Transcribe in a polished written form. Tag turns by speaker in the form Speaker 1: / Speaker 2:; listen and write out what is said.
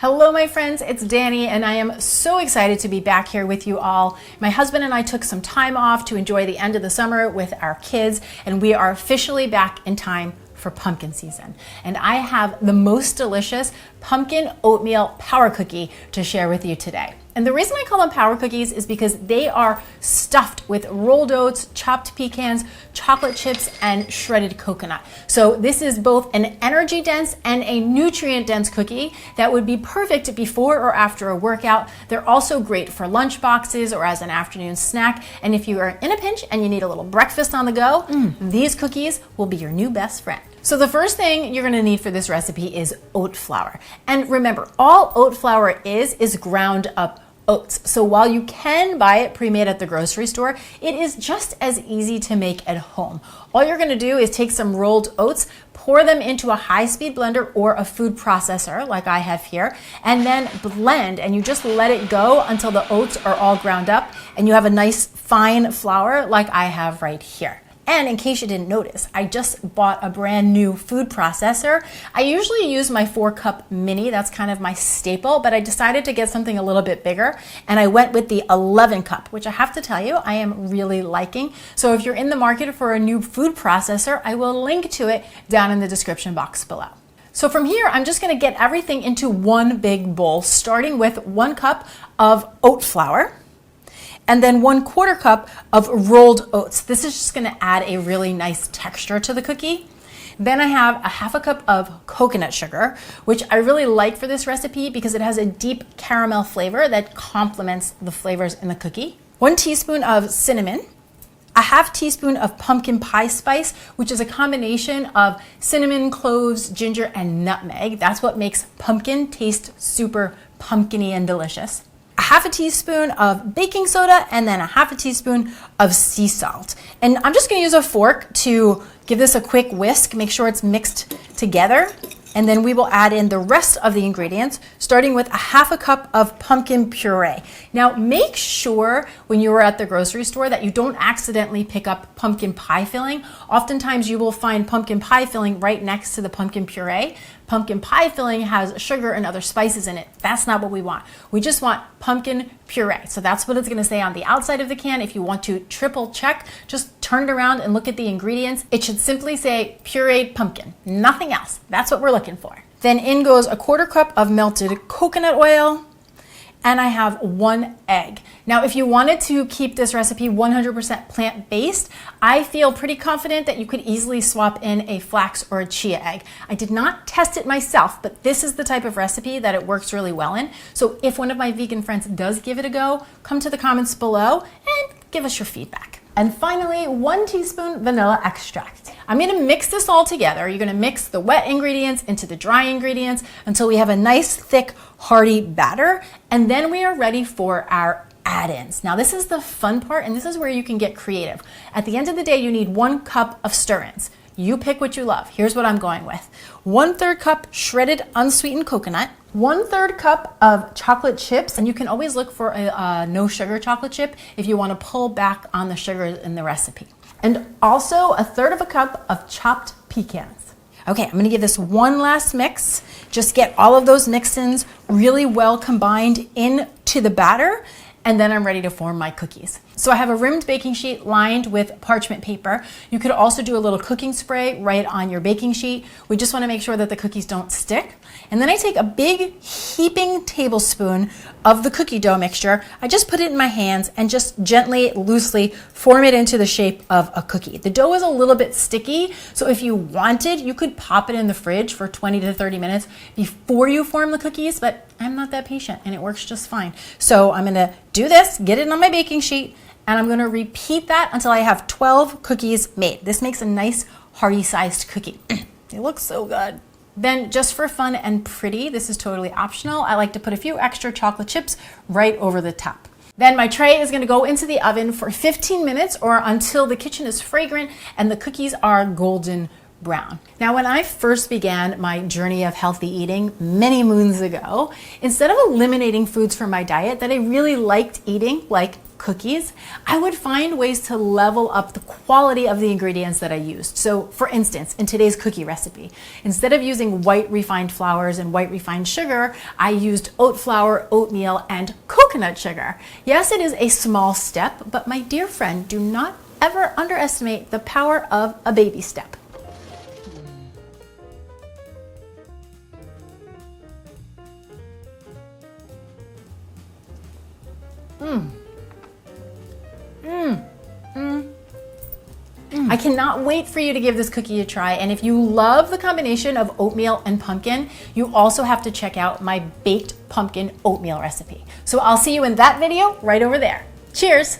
Speaker 1: Hello my friends, it's Danny and I am so excited to be back here with you all. My husband and I took some time off to enjoy the end of the summer with our kids, and we are officially back in time for pumpkin season. And I have the most delicious pumpkin oatmeal power cookie to share with you today. And the reason I call them power cookies is because they are stuffed with rolled oats, chopped pecans, chocolate chips, and shredded coconut. So this is both an energy dense and a nutrient dense cookie that would be perfect before or after a workout. They're also great for lunch boxes or as an afternoon snack. And if you are in a pinch and you need a little breakfast on the go, these cookies will be your new best friend. So the first thing you're gonna need for this recipe is oat flour. And remember, all oat flour is ground up oats. So while you can buy it pre-made at the grocery store, it is just as easy to make at home. All you're gonna do is take some rolled oats, pour them into a high-speed blender or a food processor like I have here, and then blend, and you just let it go until the oats are all ground up and you have a nice fine flour like I have right here. And in case you didn't notice, I just bought a brand new food processor. I usually use my 4-cup mini, that's kind of my staple, but I decided to get something a little bit bigger, and I went with the 11-cup, which I have to tell you, I am really liking. So if you're in the market for a new food processor, I will link to it down in the description box below. So from here, I'm just gonna get everything into one big bowl, starting with 1 cup of oat flour, and then 1/4 cup of rolled oats. This is just gonna add a really nice texture to the cookie. Then I have a 1/2 cup of coconut sugar, which I really like for this recipe because it has a deep caramel flavor that complements the flavors in the cookie. 1 teaspoon of cinnamon, a 1/2 teaspoon of pumpkin pie spice, which is a combination of cinnamon, cloves, ginger, and nutmeg. That's what makes pumpkin taste super pumpkin-y and delicious. A 1/2 teaspoon of baking soda, and then a 1/2 teaspoon of sea salt. And I'm just gonna use a fork to give this a quick whisk, make sure it's mixed together. And then we will add in the rest of the ingredients, starting with a 1/2 cup of pumpkin puree. Now, make sure when you are at the grocery store that you don't accidentally pick up pumpkin pie filling. Oftentimes you will find pumpkin pie filling right next to the pumpkin puree. Pumpkin pie filling has sugar and other spices in it. That's not what we want. We just want pumpkin puree. So that's what it's gonna say on the outside of the can. If you want to triple check, just turn it around and look at the ingredients. It should simply say pureed pumpkin, nothing else. That's what we're looking for. Then in goes a 1/4 cup of melted coconut oil, and I have 1 egg. Now, if you wanted to keep this recipe 100% plant-based, I feel pretty confident that you could easily swap in a flax or a chia egg. I did not test it myself, but this is the type of recipe that it works really well in. So if one of my vegan friends does give it a go, come to the comments below and give us your feedback. And finally, 1 teaspoon vanilla extract. I'm gonna mix this all together. You're gonna mix the wet ingredients into the dry ingredients until we have a nice, thick, hearty batter, and then we are ready for our add-ins. Now this is the fun part, and this is where you can get creative. At the end of the day, you need 1 cup of stir-ins. You pick what you love. Here's what I'm going with. 1/3 cup shredded unsweetened coconut, 1/3 cup of chocolate chips, and you can always look for a no sugar chocolate chip if you want to pull back on the sugar in the recipe. And also 1/3 cup of chopped pecans. Okay, I'm gonna give this one last mix. Just get all of those mix-ins really well combined into the batter, and then I'm ready to form my cookies. So I have a rimmed baking sheet lined with parchment paper. You could also do a little cooking spray right on your baking sheet. We just wanna make sure that the cookies don't stick. And then I take a big heaping tablespoon of the cookie dough mixture. I just put it in my hands and just gently, loosely form it into the shape of a cookie. The dough is a little bit sticky, so if you wanted, you could pop it in the fridge for 20 to 30 minutes before you form the cookies, but I'm not that patient and it works just fine. So I'm gonna do this, get it on my baking sheet, and I'm gonna repeat that until I have 12 cookies made. This makes a nice hearty sized cookie. It looks so good. Then just for fun and pretty, this is totally optional, I like to put a few extra chocolate chips right over the top. Then my tray is gonna go into the oven for 15 minutes or until the kitchen is fragrant and the cookies are golden brown. Now, when I first began my journey of healthy eating many moons ago, instead of eliminating foods from my diet that I really liked eating, like cookies, I would find ways to level up the quality of the ingredients that I used. So for instance, in today's cookie recipe, instead of using white refined flours and white refined sugar, I used oat flour, oatmeal, and coconut sugar. Yes, it is a small step, but my dear friend, do not ever underestimate the power of a baby step. I cannot wait for you to give this cookie a try. And if you love the combination of oatmeal and pumpkin, you also have to check out my baked pumpkin oatmeal recipe. So I'll see you in that video right over there. Cheers.